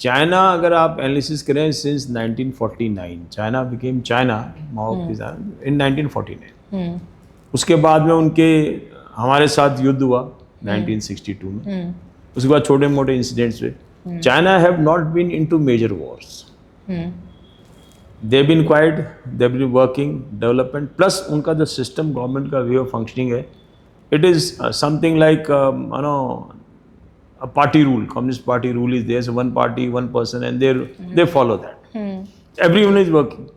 China अगर आप analysis करें सिंस 1949 चाइना बिकेम चाइना माओ इन 1949। उसके बाद में उनके हमारे साथ युद्ध हुआ 1962 में। उसके बाद छोटे मोटे इंसिडेंट्स हुए। China have not been into major wars, they been quiet, they been working development, plus उनका जो सिस्टम गवर्नमेंट का वे ऑफ फंक्शनिंग है, it is something like a party rule. Communist party rule is there. So one party, one person, and they follow that. Everyone is working.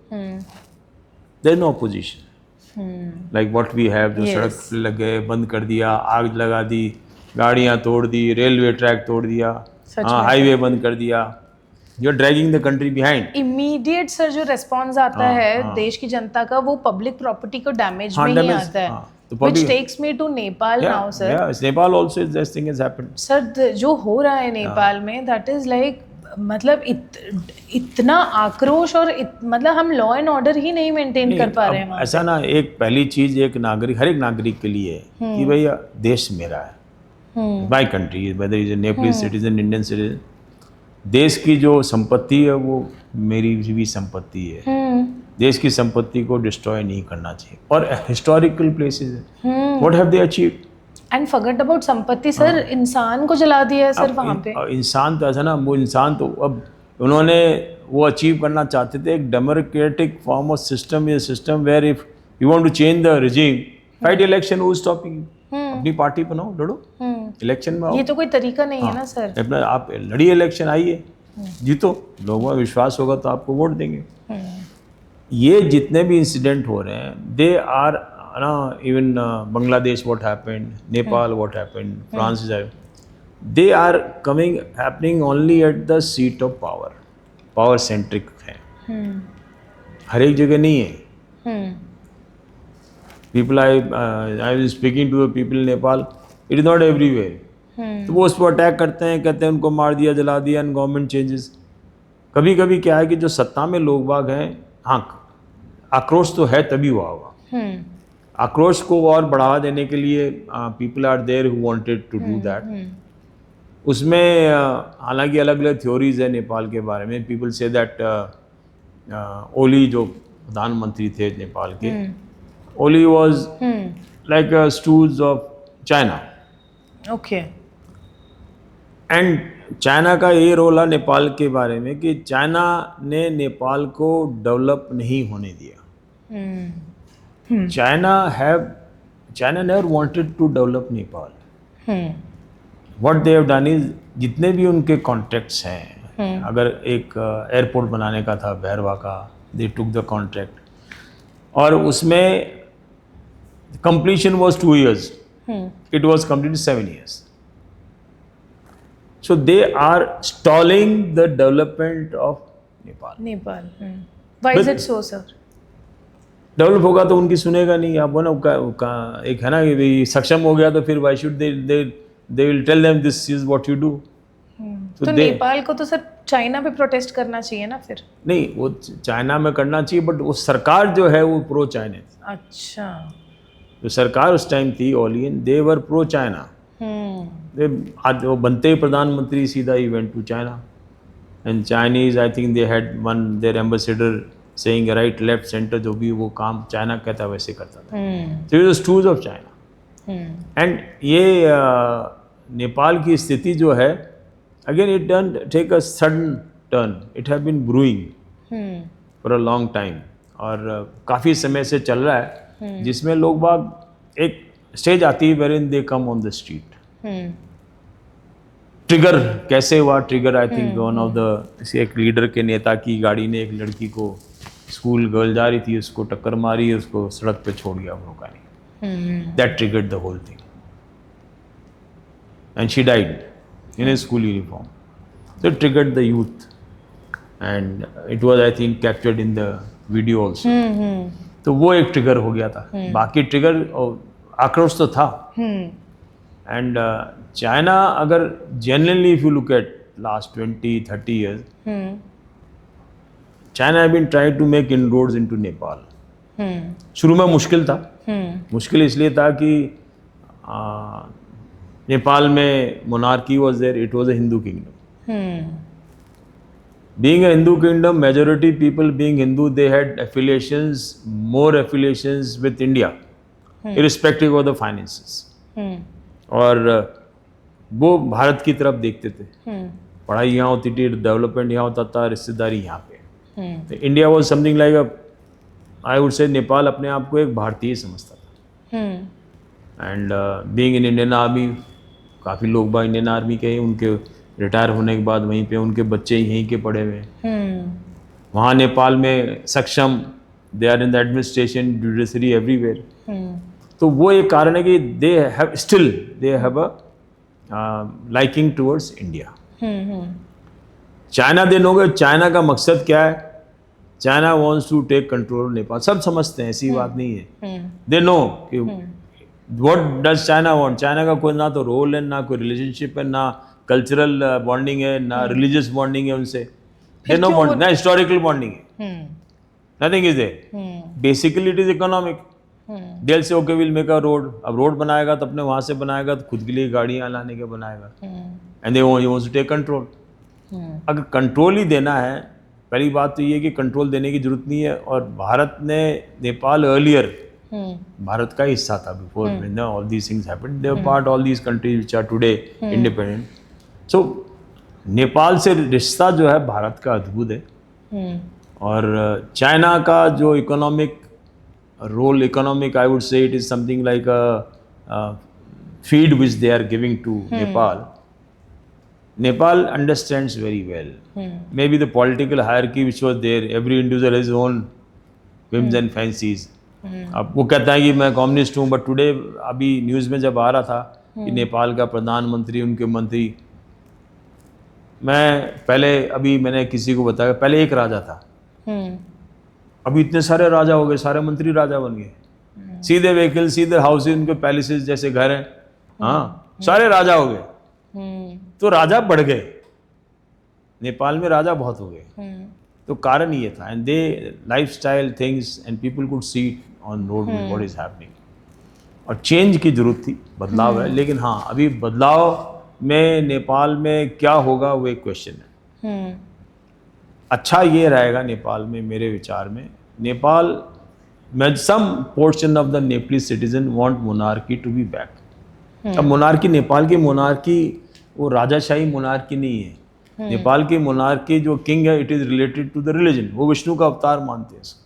There is no opposition. Like what we have, जो सड़क पे लग गए, बंद कर दिया, आग लगा दी, गाड़ियाँ तोड़ दी, रेलवे ट्रैक तोड़ दिया, हाईवे बंद कर दिया. You're dragging the country behind. Immediate sir जो रेस्पॉन्स आता है देश की जनता का, वो पब्लिक प्रॉपर्टी को डैमेज में ही आता है. Which takes me to Nepal now, sir. Yeah, Nepal also this thing has happened. Sir जो हो रहा है नेपाल में, that is like मतलब इतना आक्रोश और मतलब हम लॉ एंड ऑर्डर ही नहीं मेंटेन कर पा रहे हैं. ऐसा ना, एक पहली चीज एक नागरिक, हर एक नागरिक के लिए कि भैया देश मेरा है, my country, whether is a Nepalese citizen, Indian citizen, देश की जो संपत्ति है वो मेरी भी संपत्ति है. देश की संपत्ति को डिस्ट्रॉय नहीं करना चाहिए. और historical places what have they achieved, and forget about संपत्ति सर, इंसान को जला दिया है सर वहाँ पे. इंसान तो ऐसा ना, वो इंसान तो अब उन्होंने वो अचीव करना चाहते थे एक डेमोक्रेटिक फॉर्म ऑफ सिस्टम, ये system where if you want to change the regime, fight election, who is stopping you? अपनी पार्टी बनाओ, लड़ो, इलेक्शन में आओ. ये तो कोई तरीका नहीं है ना सर. अपना आप लड़िए, इलेक्शन आइए, जीतो, लोगों का विश्वास होगा तो आपको वोट देंगे. ये जितने भी इंसिडेंट हो रहे हैं, दे आर ना, even Bangladesh what happened, Nepal what happened, France is, they are coming happening only at the seat of power. Power centric है, हर एक जगह नहीं है. People I was speaking to the people in Nepal, it is not everywhere. तो वो उस पर अटैक करते हैं, कहते हैं उनको मार दिया, जला दिया, एंड गवर्नमेंट चेंजेस. कभी कभी क्या है कि जो सत्ता में लोग बाग हैं, हाँ आक्रोश तो है तभी हुआ होगा. आक्रोश को और बढ़ावा देने के लिए people are there who wanted to do that. उसमें हालांकि अलग अलग थ्योरीज है नेपाल के बारे में. पीपल से दैट ओली जो प्रधानमंत्री थे नेपाल के, Oli was like a stooge of China. Okay. And China का ये रोल है नेपाल के बारे में कि चाइना ने नेपाल को डेवलप नहीं होने दिया. China never wanted to develop Nepal. What they have done is, जितने भी उनके कॉन्ट्रैक्ट्स हैं, अगर एक एयरपोर्ट बनाने का था भैरवा का, दे टुक द कॉन्ट्रैक्ट, और उसमें completion was 2 years, it was completed 7 years. So they are stalling the development of Nepal. Why is it so, sir? Develop होगा तो उनकी सुनेगा नहीं. आप बोलो एक है ना कि सक्षम हो गया तो फिर why should they will tell them this is what you do. तो नेपाल को तो सर चाइना पे प्रोटेस्ट करना चाहिए ना फिर. नहीं, वो चाइना में करना चाहिए, बट वो सरकार जो है वो प्रो चाइना थी. अच्छा. जो सरकार उस टाइम थी ओलियन, दे वर प्रो चाइना. आज वो बनते ही प्रधानमंत्री सीधा ही went to China, and Chinese I think they had one there ambassador saying right left centre, जो भी वो काम चाइना कहता वैसे करता था. तो ये स्टूज ऑफ चाइना. एंड ये नेपाल की स्थिति जो है, again it don't take a sudden turn, it have been brewing for a long time, और काफ़ी समय से चल रहा है, जिसमें लोग बाग एक स्टेज आती है wherein they come on the street. Trigger कैसे हुआ? Trigger I think one of the, एक लीडर के नेता की गाड़ी ने एक लड़की को, स्कूल गर्ल जा रही थी, उसको टक्कर मारी, उसको सड़क पे छोड़ गया रोका नहीं. That triggered the whole thing, and she died in a school uniform. So it triggered the youth, and it was I think captured in the video also. तो वो एक ट्रिगर हो गया था. बाकी ट्रिगर आक्रोश तो था. एंड चाइना, अगर genuinely if you look at last 20-30 years, China have been trying to make inroads into Nepal. शुरू में मुश्किल था. मुश्किल इसलिए था कि नेपाल में monarchy was there, it was a Hindu kingdom. Being a Hindu kingdom, majority people being Hindu, they had affiliations, more affiliations with India, irrespective of the finances. और वो भारत की तरफ देखते थे, पढ़ाई यहाँ होती थी, डेवलपमेंट यहाँ होता था, रिश्तेदारी यहाँ पे। तो India was something like I would से नेपाल अपने आप को एक भारतीय समझता था। And being in Indian army, काफ़ी लोग बाग इंडियन आर्मी के हैं, उनके रिटायर होने के बाद वहीं पे उनके बच्चे यहीं के पढ़े हुए हैं। वहाँ नेपाल में सक्षम, they are in the administration, judiciary, everywhere. तो वो एक कारण है कि they have a liking towards India. China they नोगे, चाइना का मकसद क्या है? China wants to take control Nepal. सब समझते हैं, ऐसी बात नहीं है। दे नो कि what does China want. China का कोई ना तो रोल है, ना कोई रिलेशनशिप है, ना कल्चरल बॉन्डिंग है, ना रिलीजियस बॉन्डिंग है उनसे। दे नो बॉन्डिंग, ना हिस्टोरिकल बॉन्डिंग है, nothing is there. Basically it is economic. They'll say okay will make a road. अब रोड बनाएगा तो अपने वहाँ से बनाएगा, तो खुद के लिए गाड़ियाँ लाने के बनाएगा। And they wants to take control. अगर कंट्रोल ही देना है, पहली बात तो ये कि कंट्रोल देने की जरूरत नहीं है। और भारत ने, नेपाल अर्लियर भारत का हिस्सा था before all these things happened. They were part all these countries which are today independent. So Nepal से रिश्ता जो है भारत का अद्भुत है। और चाइना का जो economic role, economic I would say it is something like a feed which they are giving to Nepal. Nepal understands very well. Maybe the political hierarchy which was there, every individual has his own whims and fancies. अब वो कहता है कि मैं communist हूँ, but today अभी news में जब आ रहा था कि नेपाल का प्रधानमंत्री, उनके मंत्री, मैं पहले, अभी मैंने किसी को बताया, पहले एक राजा था, अभी इतने सारे राजा हो गए, सारे मंत्री राजा बन गए। सीधे व्हीकल, सीधे हाउसेज, उनके पैलेसेस जैसे घर हैं, हाँ, सारे राजा हो गए। तो राजा बढ़ गए, नेपाल में राजा बहुत हो गए। तो कारण ये था। And they lifestyle things and people could see on road what is happening. और चेंज की जरूरत थी, बदलाव है। लेकिन हाँ, अभी बदलाव में नेपाल में क्या होगा वो एक क्वेश्चन है। अच्छा ये रहेगा नेपाल में, मेरे विचार में, नेपाल में some portion of the Nepali citizen want monarchy to be back. अब मोनार्की, नेपाल की मोनार्की वो राजाशाही मोनार्की नहीं है। नेपाल की मोनार्की जो किंग है, it is related to the religion. वो विष्णु का अवतार मानते हैं इसको।